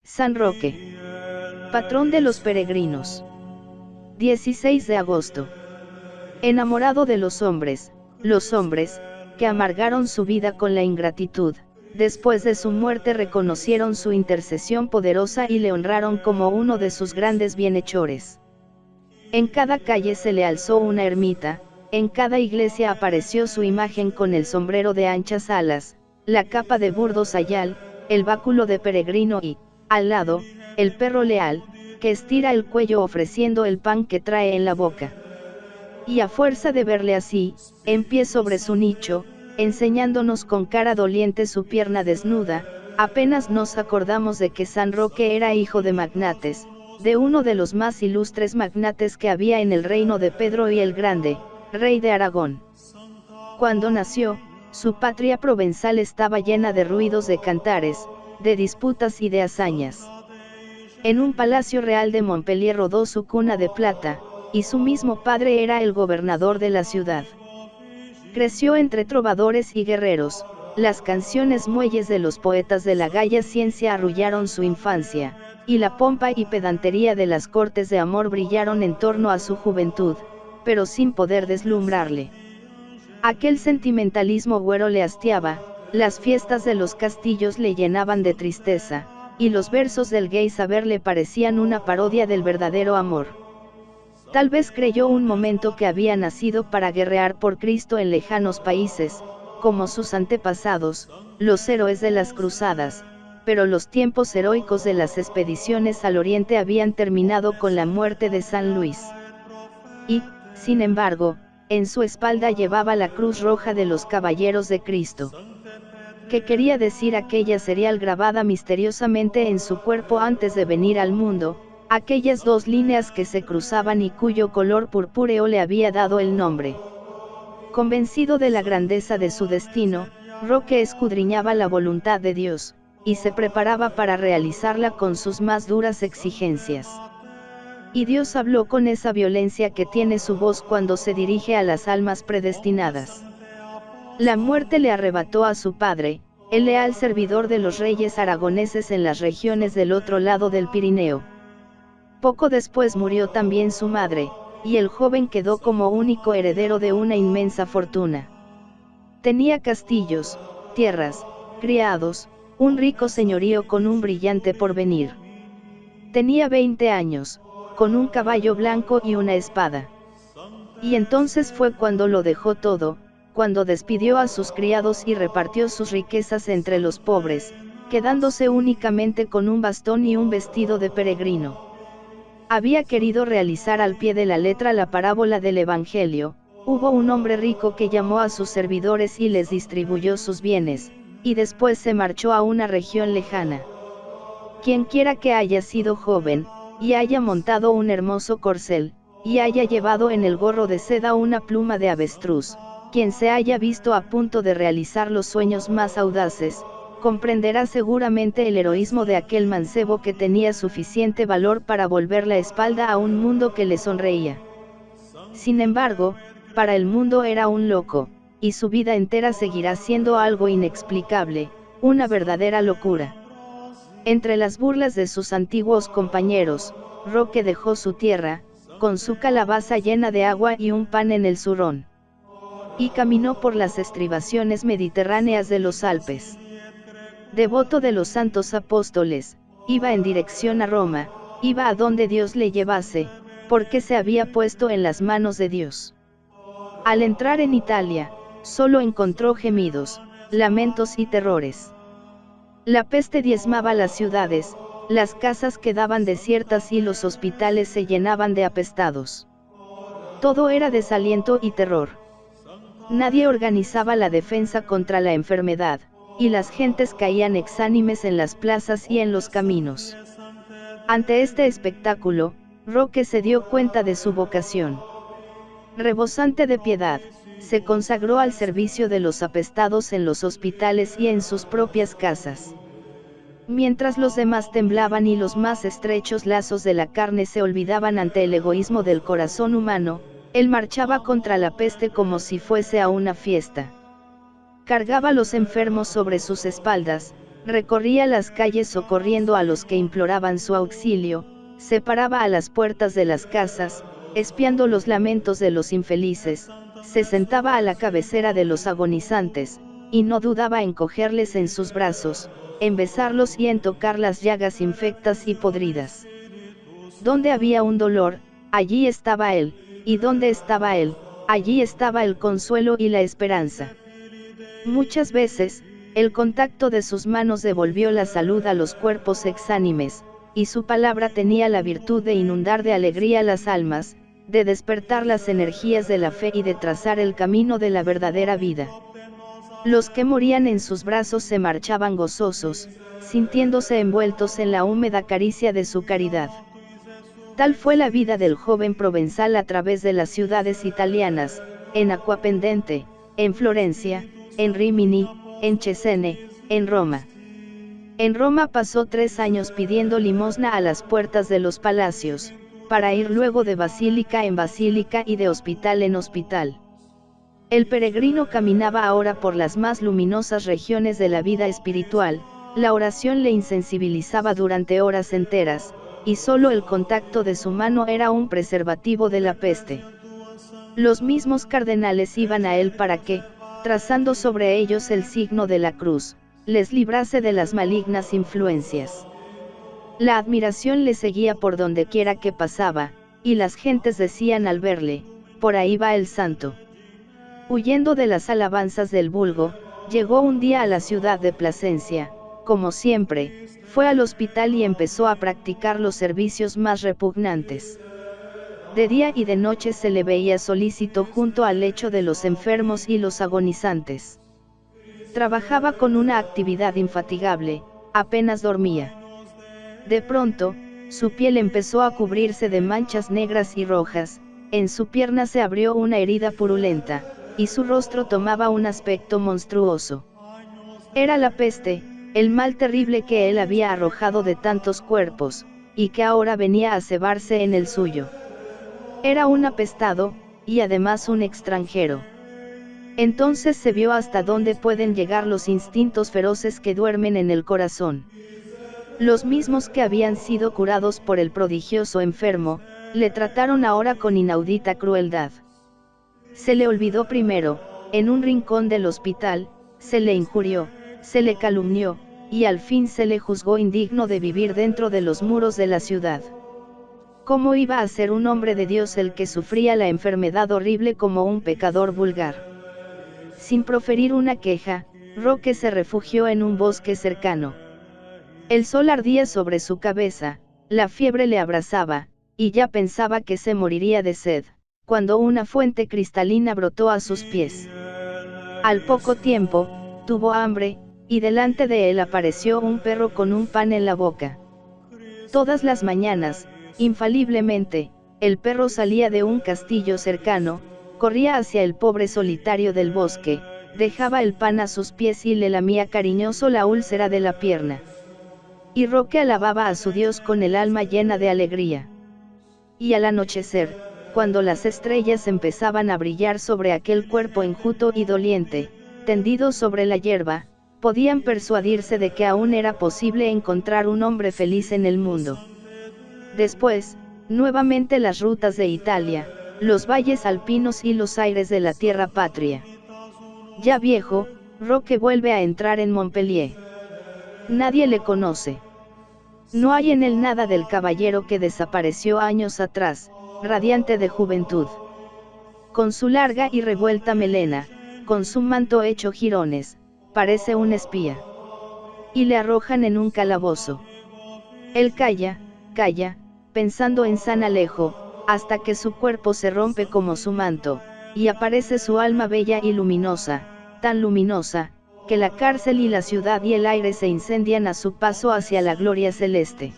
San Roque, patrón de los peregrinos. 16 de agosto. Enamorado de los hombres, que amargaron su vida con la ingratitud, después de su muerte reconocieron su intercesión poderosa y le honraron como uno de sus grandes bienhechores. En cada calle se le alzó una ermita, en cada iglesia apareció su imagen con el sombrero de anchas alas, la capa de burdo sayal, el báculo de peregrino y, al lado, el perro leal, que estira el cuello ofreciendo el pan que trae en la boca. Y a fuerza de verle así, en pie sobre su nicho, enseñándonos con cara doliente su pierna desnuda, apenas nos acordamos de que San Roque era hijo de magnates, de uno de los más ilustres magnates que había en el reino de Pedro y el Grande, rey de Aragón. Cuando nació, su patria provenzal estaba llena de ruidos de cantares, de disputas y de hazañas. En un palacio real de Montpellier rodó su cuna de plata, y su mismo padre era el gobernador de la ciudad. Creció entre trovadores y guerreros, las canciones muelles de los poetas de la gaya ciencia arrullaron su infancia, y la pompa y pedantería de las cortes de amor brillaron en torno a su juventud, pero sin poder deslumbrarle. Aquel sentimentalismo güero le hastiaba, las fiestas de los castillos le llenaban de tristeza, y los versos del gay saber le parecían una parodia del verdadero amor. Tal vez creyó un momento que había nacido para guerrear por Cristo en lejanos países, como sus antepasados, los héroes de las cruzadas, pero los tiempos heroicos de las expediciones al oriente habían terminado con la muerte de San Luis. Y, sin embargo, en su espalda llevaba la cruz roja de los Caballeros de Cristo. ¿Qué quería decir aquella serial grabada misteriosamente en su cuerpo antes de venir al mundo? Aquellas dos líneas que se cruzaban y cuyo color purpúreo le había dado el nombre. Convencido de la grandeza de su destino, Roque escudriñaba la voluntad de Dios, y se preparaba para realizarla con sus más duras exigencias. Y Dios habló con esa violencia que tiene su voz cuando se dirige a las almas predestinadas. La muerte le arrebató a su padre, el leal servidor de los reyes aragoneses en las regiones del otro lado del Pirineo. Poco después murió también su madre, y el joven quedó como único heredero de una inmensa fortuna. Tenía castillos, tierras, criados, un rico señorío con un brillante porvenir. Tenía 20 años, con un caballo blanco y una espada. Y entonces fue cuando lo dejó todo, cuando despidió a sus criados y repartió sus riquezas entre los pobres, quedándose únicamente con un bastón y un vestido de peregrino. Había querido realizar al pie de la letra la parábola del Evangelio. Hubo un hombre rico que llamó a sus servidores y les distribuyó sus bienes, y después se marchó a una región lejana. Quienquiera que haya sido joven, y haya montado un hermoso corcel, y haya llevado en el gorro de seda una pluma de avestruz, quien se haya visto a punto de realizar los sueños más audaces, comprenderá seguramente el heroísmo de aquel mancebo que tenía suficiente valor para volver la espalda a un mundo que le sonreía. Sin embargo, para el mundo era un loco, y su vida entera seguirá siendo algo inexplicable, una verdadera locura. Entre las burlas de sus antiguos compañeros, Roque dejó su tierra, con su calabaza llena de agua y un pan en el zurrón. Y caminó por las estribaciones mediterráneas de los Alpes. Devoto de los santos apóstoles, iba en dirección a Roma, iba a donde Dios le llevase, porque se había puesto en las manos de Dios. Al entrar en Italia, solo encontró gemidos, lamentos y terrores. La peste diezmaba las ciudades, las casas quedaban desiertas y los hospitales se llenaban de apestados. Todo era desaliento y terror. Nadie organizaba la defensa contra la enfermedad, y las gentes caían exánimes en las plazas y en los caminos. Ante este espectáculo, Roque se dio cuenta de su vocación. Rebosante de piedad, se consagró al servicio de los apestados en los hospitales y en sus propias casas. Mientras los demás temblaban y los más estrechos lazos de la carne se olvidaban ante el egoísmo del corazón humano, él marchaba contra la peste como si fuese a una fiesta. Cargaba los enfermos sobre sus espaldas, recorría las calles socorriendo a los que imploraban su auxilio, se paraba a las puertas de las casas, espiando los lamentos de los infelices, se sentaba a la cabecera de los agonizantes, y no dudaba en cogerles en sus brazos, en besarlos y en tocar las llagas infectas y podridas. Donde había un dolor, allí estaba él, y donde estaba él, allí estaba el consuelo y la esperanza. Muchas veces, el contacto de sus manos devolvió la salud a los cuerpos exánimes, y su palabra tenía la virtud de inundar de alegría las almas, de despertar las energías de la fe y de trazar el camino de la verdadera vida. Los que morían en sus brazos se marchaban gozosos, sintiéndose envueltos en la húmeda caricia de su caridad. Tal fue la vida del joven provenzal a través de las ciudades italianas, en Aquapendente, en Florencia, en Rimini, en Cesena, en Roma. En Roma pasó 3 años pidiendo limosna a las puertas de los palacios, para ir luego de basílica en basílica y de hospital en hospital. El peregrino caminaba ahora por las más luminosas regiones de la vida espiritual, la oración le insensibilizaba durante horas enteras, y solo el contacto de su mano era un preservativo de la peste. Los mismos cardenales iban a él para que, trazando sobre ellos el signo de la cruz, les librase de las malignas influencias. La admiración le seguía por donde quiera que pasaba, y las gentes decían al verle, por ahí va el santo. Huyendo de las alabanzas del vulgo, llegó un día a la ciudad de Plasencia, como siempre, fue al hospital y empezó a practicar los servicios más repugnantes. De día y de noche se le veía solícito junto al lecho de los enfermos y los agonizantes. Trabajaba con una actividad infatigable, apenas dormía. De pronto, su piel empezó a cubrirse de manchas negras y rojas, en su pierna se abrió una herida purulenta, y su rostro tomaba un aspecto monstruoso. Era la peste, el mal terrible que él había arrojado de tantos cuerpos, y que ahora venía a cebarse en el suyo. Era un apestado, y además un extranjero. Entonces se vio hasta dónde pueden llegar los instintos feroces que duermen en el corazón. Los mismos que habían sido curados por el prodigioso enfermo, le trataron ahora con inaudita crueldad. Se le olvidó primero, en un rincón del hospital, se le injurió, se le calumnió, y al fin se le juzgó indigno de vivir dentro de los muros de la ciudad. ¿Cómo iba a ser un hombre de Dios el que sufría la enfermedad horrible como un pecador vulgar? Sin proferir una queja, Roque se refugió en un bosque cercano. El sol ardía sobre su cabeza, la fiebre le abrasaba, y ya pensaba que se moriría de sed, cuando una fuente cristalina brotó a sus pies. Al poco tiempo, tuvo hambre, y delante de él apareció un perro con un pan en la boca. Todas las mañanas, infaliblemente, el perro salía de un castillo cercano, corría hacia el pobre solitario del bosque, dejaba el pan a sus pies y le lamía cariñoso la úlcera de la pierna. Y Roque alababa a su Dios con el alma llena de alegría. Y al anochecer, cuando las estrellas empezaban a brillar sobre aquel cuerpo enjuto y doliente, tendido sobre la hierba, podían persuadirse de que aún era posible encontrar un hombre feliz en el mundo. Después, nuevamente las rutas de Italia, los valles alpinos y los aires de la tierra patria. Ya viejo, Roque vuelve a entrar en Montpellier. Nadie le conoce. No hay en él nada del caballero que desapareció años atrás, radiante de juventud. Con su larga y revuelta melena, con su manto hecho jirones, parece un espía. Y le arrojan en un calabozo. Él calla, pensando en San Alejo, hasta que su cuerpo se rompe como su manto, y aparece su alma bella y luminosa, tan luminosa, que la cárcel y la ciudad y el aire se incendian a su paso hacia la gloria celeste.